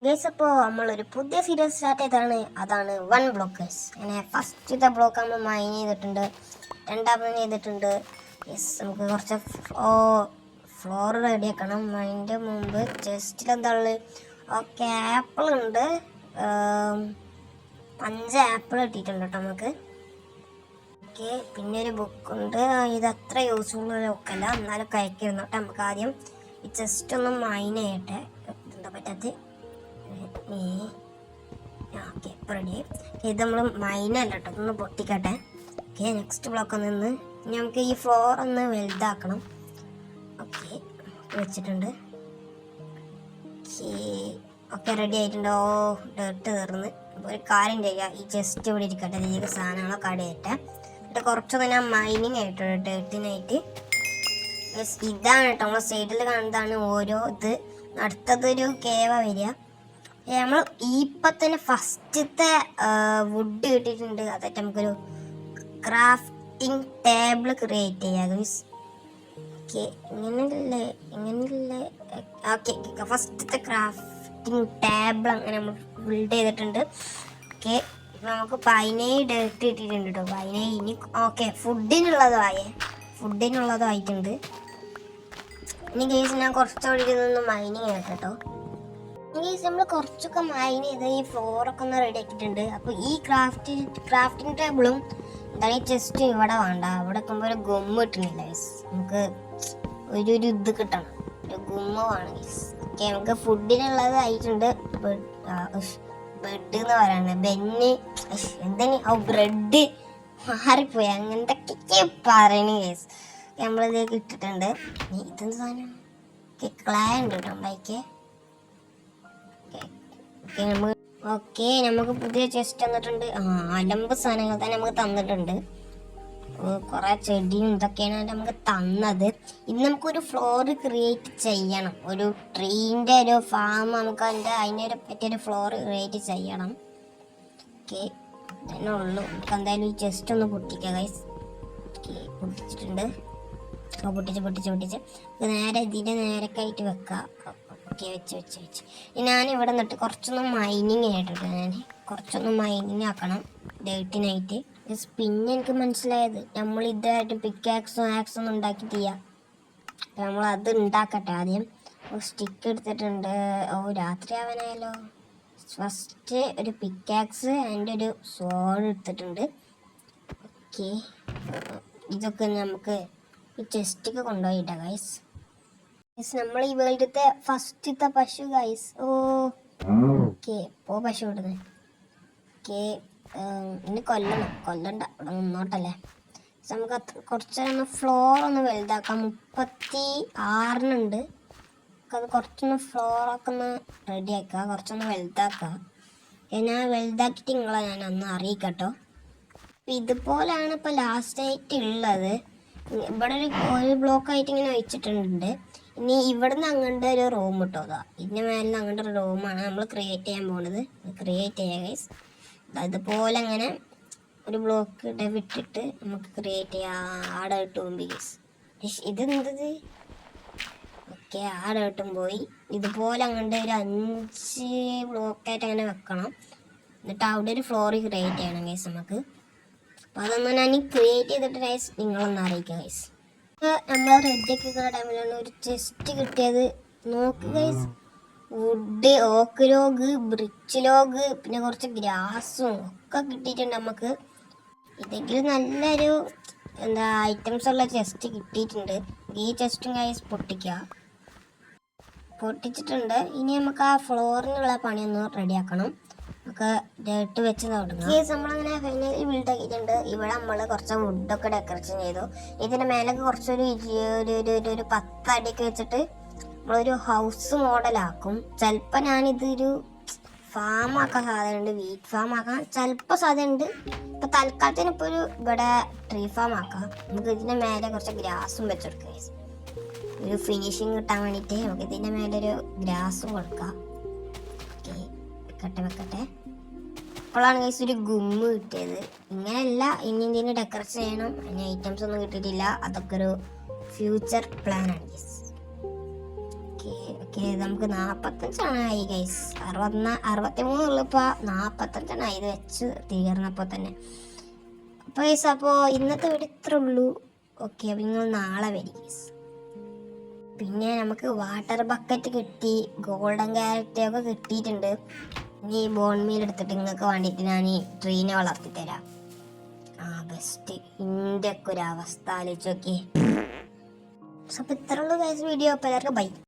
Guys, അപ്പോൾ നമ്മളൊരു പുതിയ സീരീസ് സ്റ്റാർട്ട് ചെയ്തതാണ്. അതാണ് വൺ ബ്ലോക്കേഴ്സ്. അങ്ങനെ ഫസ്റ്റത്തെ ബ്ലോക്ക് നമ്മൾ മൈൻ ചെയ്തിട്ടുണ്ട്, രണ്ടാമത് ചെയ്തിട്ടുണ്ട്. യെസ്, നമുക്ക് കുറച്ച് ഫ്ലോർ റെഡിയാക്കണം. അതിൻ്റെ മുമ്പ് ചെസ്റ്റിൽ എന്താ ഉള്ളത്? ഓക്കെ, ആപ്പിൾ ഉണ്ട്. 5 ആപ്പിൾ കിട്ടിയിട്ടുണ്ട് കേട്ടോ നമുക്ക്. ഓക്കെ, പിന്നെ ഒരു ബുക്കുണ്ട്. ഇത് അത്ര യൂസ്ഫുൾ ബുക്കല്ല, എന്നാലും കഴിക്കുന്നു കേട്ടോ. നമുക്ക് ആദ്യം ഈ ചെസ്റ്റ് ഒന്ന് മൈൻ ചെയ്യട്ടെ. എന്താ പറ്റാത്ത ഓക്കെ, ഇപ്പോൾ റെഡി. ഇത് നമ്മൾ മൈനല്ല കേട്ടോ, ഒന്ന് പൊട്ടിക്കട്ടെ. ഓക്കെ, നെക്സ്റ്റ് ബ്ലോക്ക് നിന്ന് നമുക്ക് ഈ ഫ്ലോർ ഒന്ന് വലുതാക്കണം. ഓക്കെ, വെച്ചിട്ടുണ്ട്. ഓക്കെ, റെഡി ആയിട്ടുണ്ടോ? ഡേർട്ട് തീർന്ന്. അപ്പോൾ ഒരു കാര്യം ചെയ്യുക, ഈ ചെസ്റ്റ് ഇവിടെ ഇരിക്കട്ടെ. ഇതിലേക്ക് സാധനങ്ങളൊക്കെ ആഡ് ചെയ്തിട്ട് എന്നിട്ട് കുറച്ചൊക്കെ ഞാൻ മൈനിങ് ആയിട്ടുണ്ട് ഡേർട്ടിനായിട്ട്. ഇതാണ് കേട്ടോ നമ്മൾ സൈഡിൽ കാണുന്നതാണ് ഓരോ ഇത്. അടുത്തതൊരു കേവ വരിക. നമ്മൾ ഇപ്പം തന്നെ ഫസ്റ്റത്തെ വുഡ് കിട്ടിയിട്ടുണ്ട്. അതായിട്ട് നമുക്കൊരു ക്രാഫ്റ്റിംഗ് ടേബിൾ ക്രിയേറ്റ് ചെയ്യാം ഗൈസ്. ഓക്കെ, ഇങ്ങനെയല്ലേ ഓക്കെ, ഫസ്റ്റത്തെ ക്രാഫ്റ്റിംഗ് ടേബിൾ അങ്ങനെ നമ്മൾ ബിൽഡ് ചെയ്തിട്ടുണ്ട്. ഓക്കെ, ഇപ്പം നമുക്ക് 17 ഡേർട്ട് കിട്ടിയിട്ടുണ്ട് കേട്ടോ. 17 ഇനി ഓക്കെ, ഫുഡിനുള്ളതും ആയിട്ടുണ്ട്. ഇനി ഗൈസ് ഞാൻ കുറച്ചുകൂടി നിന്ന് മൈനിങ് കേട്ടോ. ഗൈസ്, നമ്മൾ കുറച്ചൊക്കെ മൈൻ ചെയ്ത് ഈ ഫ്ലോറൊക്കെ ഒന്ന് റെഡി ആക്കിയിട്ടുണ്ട്. അപ്പോൾ ഈ ക്രാഫ്റ്റിംഗ് ടേബിളും എന്താണ് ഈ ചെസ്റ്റ് ഇവിടെ വേണ്ട. അവിടെ എത്തുമ്പോൾ ഒരു ഗുമ്മ കിട്ടണില്ല ഗൈസ്. നമുക്ക് ഒരു ഇത് കിട്ടണം, ഒരു ഗുമ്മ വേണം ഗൈസ്. ഓക്കെ, നമുക്ക് ഫുഡിനുള്ളത് ആയിട്ടുണ്ട്. ബെഡ് എന്ന് പറയുന്നത് ബെന്ന് എന്തിന് ബ്രെഡ് മാറിപ്പോയി, അങ്ങനത്തെ പറയണ ഗൈസ്. നമ്മളിതേക്ക് ഇട്ടിട്ടുണ്ട്. ഇതെന്ത് സാധനം? ക്ലേ ഉണ്ട് കേട്ടോ ഉണ്ടായിക്കേ. ഓക്കെ, നമുക്ക് പുതിയ ചെസ്റ്റ് തന്നിട്ടുണ്ട്. അലമ്പ് സാധനങ്ങൾ തന്നെ നമുക്ക് തന്നിട്ടുണ്ട്. കുറെ ചെടിയും ഇതൊക്കെയാണ് നമുക്ക് തന്നത്. ഇന്ന് നമുക്കൊരു ഫ്ലോർ ക്രിയേറ്റ് ചെയ്യണം. ഒരു ട്രീൻ്റെ ഒരു ഫാം നമുക്ക് അതിനൊരു പറ്റിയൊരു ഫ്ലോർ ക്രിയേറ്റ് ചെയ്യണം. ഓക്കെ, തന്നെ ഉള്ളൂ. നമുക്ക് എന്തായാലും ഈ ചെസ്റ്റ് ഒന്ന് പൊട്ടിക്കാം ഗൈസ്. ഓക്കെ, പൊട്ടിച്ചിട്ടുണ്ട്. പൊട്ടിച്ച് നേരെ ഇതിൻ്റെ നേരക്കായിട്ട് വെക്കാം. ഓക്കെ, വെച്ച് ഞാനിവിടെ നിന്നിട്ട് കുറച്ചൊന്ന് മൈനിങ് ആയിട്ടുണ്ട്. ഞാൻ കുറച്ചൊന്ന് മൈനിങ് ആക്കണം ഡേർട്ടിനായിട്ട്. പിന്നെ എനിക്ക് മനസ്സിലായത് നമ്മൾ ഇതായിട്ട് പിക്കാക്സും ആക്സൊന്നും ഉണ്ടാക്കി ചെയ്യാം. നമ്മൾ അത് ഉണ്ടാക്കട്ടെ. ആദ്യം സ്റ്റിക്ക് എടുത്തിട്ടുണ്ട്. രാത്രി ആവാനായാലോ. ഫസ്റ്റ് ഒരു പിക്കാക്സ് ആൻഡ് ഒരു സോഡ് എടുത്തിട്ടുണ്ട്. ഓക്കെ, ഇതൊക്കെ നമുക്ക് ഈ ചെസ്റ്റൊക്കെ കൊണ്ടുപോയിട്ടാ ഗൈസ്. നമ്മൾ ഈ വേൾഡത്തെ ഫസ്റ്റത്തെ പശു ഗൈസ്. ഓക്കെ, ഇപ്പോൾ പശു ഇടുന്നത്. ഓക്കെ, ഇനി കൊല്ലണ്ട, ഇവിടെ നിന്നോട്ടല്ലേ. നമുക്ക് കുറച്ചൊന്ന് ഫ്ലോർ ഒന്ന് വലുതാക്കാം. 36 അത് കുറച്ചൊന്ന് ഫ്ലോറൊക്കെ ഒന്ന് റെഡിയാക്കുക, കുറച്ചൊന്ന് വലുതാക്കുക. ഞാൻ വലുതാക്കിയിട്ട് ഞാൻ അന്ന് അറിയിക്കട്ടോ. ഇതുപോലെയാണ് ഇപ്പോൾ ലാസ്റ്റായിട്ട് ഉള്ളത്. ഇവിടെ ഒരു ബ്ലോക്കായിട്ട് ഇങ്ങനെ വെച്ചിട്ടുണ്ട്. ഇനി ഇവിടുന്ന് അങ്ങോട്ട് ഒരു റൂം കിട്ടുമോ? ഇതിന് മേലെ അങ്ങോട്ട് ഒരു റൂമാണ് നമ്മൾ ക്രിയേറ്റ് ചെയ്യാൻ പോകുന്നത്. ക്രിയേറ്റ് ചെയ്യാം ഗൈസ്. അതുപോലെ അങ്ങനെ ഒരു ബ്ലോക്ക് വിട്ടിട്ട് നമുക്ക് ക്രിയേറ്റ് ചെയ്യാം. ആടെ കിട്ടും ഗൈസ്. ഇതെന്തത്? ഓക്കെ, ആടെ കിട്ടും പോയി. ഇതുപോലെ അങ്ങോട്ട് ഒരു 5 ബ്ലോക്കായിട്ട് അങ്ങനെ വെക്കണം. എന്നിട്ട് അവിടെ ഒരു ഫ്ലോർ ക്രിയേറ്റ് ചെയ്യണം ഗൈസ് നമുക്ക്. അപ്പോൾ അതൊന്നും ഞാൻ ക്രിയേറ്റ് ചെയ്തിട്ട് ഗൈസ് നിങ്ങളൊന്ന് അറിയിക്കാം ഗൈസ്. നമ്മൾ റെഡിയൊക്കെ ടൈമിലാണ് ഒരു ചെസ്റ്റ് കിട്ടിയത്. നോക്ക് guys, wood, oak log, birch log, പിന്നെ കുറച്ച് ഗ്രാസും ഒക്കെ കിട്ടിയിട്ടുണ്ട് നമുക്ക്. ഇതെങ്കിലും നല്ലൊരു ഐറ്റംസ് ഉള്ള ചെസ്റ്റ് കിട്ടിയിട്ടുണ്ട്. ഈ ചെസ്റ്റും ഗൈസ് പൊട്ടിച്ചിട്ടുണ്ട്. ഇനി നമുക്ക് ആ ഫ്ലോറിനുള്ള പണിയൊന്ന് റെഡിയാക്കണം. നമുക്ക് ഡേർട്ട് വെച്ച് തുടങ്ങാം. നമ്മളങ്ങനെ ഫൈനലി ബിൽഡ് ആക്കിയിട്ടുണ്ട്. ഇവിടെ നമ്മൾ കുറച്ച് വുഡൊക്കെ ഡെക്കറേഷൻ ചെയ്തു. ഇതിൻ്റെ മേലൊക്കെ കുറച്ചൊരു 10 അടിയൊക്കെ വെച്ചിട്ട് നമ്മളൊരു ഹൗസ് മോഡലാക്കും. ചിലപ്പോൾ ഞാനിതൊരു ഫാമാക്കാൻ സാധ്യതയുണ്ട്, വീറ്റ് ഫാം ആക്കാൻ ചിലപ്പോൾ സാധ്യതയുണ്ട്. ഇപ്പോൾ തൽക്കാലത്തിന് ഇപ്പോൾ ഇവിടെ ട്രീ ഫാം ആക്കാം. നമുക്ക് ഇതിൻ്റെ മേലെ കുറച്ച് ഗ്രാസും വെച്ചെടുക്കാം. ഒരു ഫിനിഷിങ് കിട്ടാൻ വേണ്ടിയിട്ട് നമുക്ക് ഇതിൻ്റെ മേലൊരു ഗ്രാസും കൊടുക്കാം. വെക്കട്ടെ. അപ്പോഴാണ് ഗൈസ് ഒരു ഗുമ്മ് കിട്ടിയത്. ഇങ്ങനെയല്ല, ഇനി ഇതിന് ഡെക്കറേഷൻ ചെയ്യണം. അതിന് ഐറ്റംസ് ഒന്നും കിട്ടിയിട്ടില്ല. അതൊക്കെ ഒരു ഫ്യൂച്ചർ പ്ലാനാണ് ഗൈസ്. ഓക്കെ, ഓക്കെ നമുക്ക് 45 ആയി ഗൈസ്. 63 ഉള്ളപ്പോൾ 45 ആയി ഇത് വെച്ച് തീർന്നപ്പോൾ തന്നെ. അപ്പോൾ ഗൈസ് അപ്പോൾ ഇന്നത്തെ വീഡിയോ ഇത്രേ ഉള്ളൂ. ഓക്കെ അപ്പോൾ നിങ്ങൾ നാളെ വരും ഗൈസ്. പിന്നെ നമുക്ക് വാട്ടർ ബക്കറ്റ് കിട്ടി, ഗോൾഡൻ ക്യാരറ്റ് ഒക്കെ കിട്ടിയിട്ടുണ്ട്. ഇനി ബോൺ മീൽ എടുത്തിട്ട് നിങ്ങൾക്ക് വേണ്ടിയിട്ട് ഞാൻ ഈ ട്രീനെ വളർത്തി തരാം. ബെസ്റ്റ്. ഇതിൻ്റെ ഒക്കെ ഒരു അവസ്ഥ ആലോചിച്ച് നോക്കി. അപ്പോൾ ഇത്രയുള്ള വീഡിയോ. അപ്പോൾ എല്ലാവർക്കും ബൈ.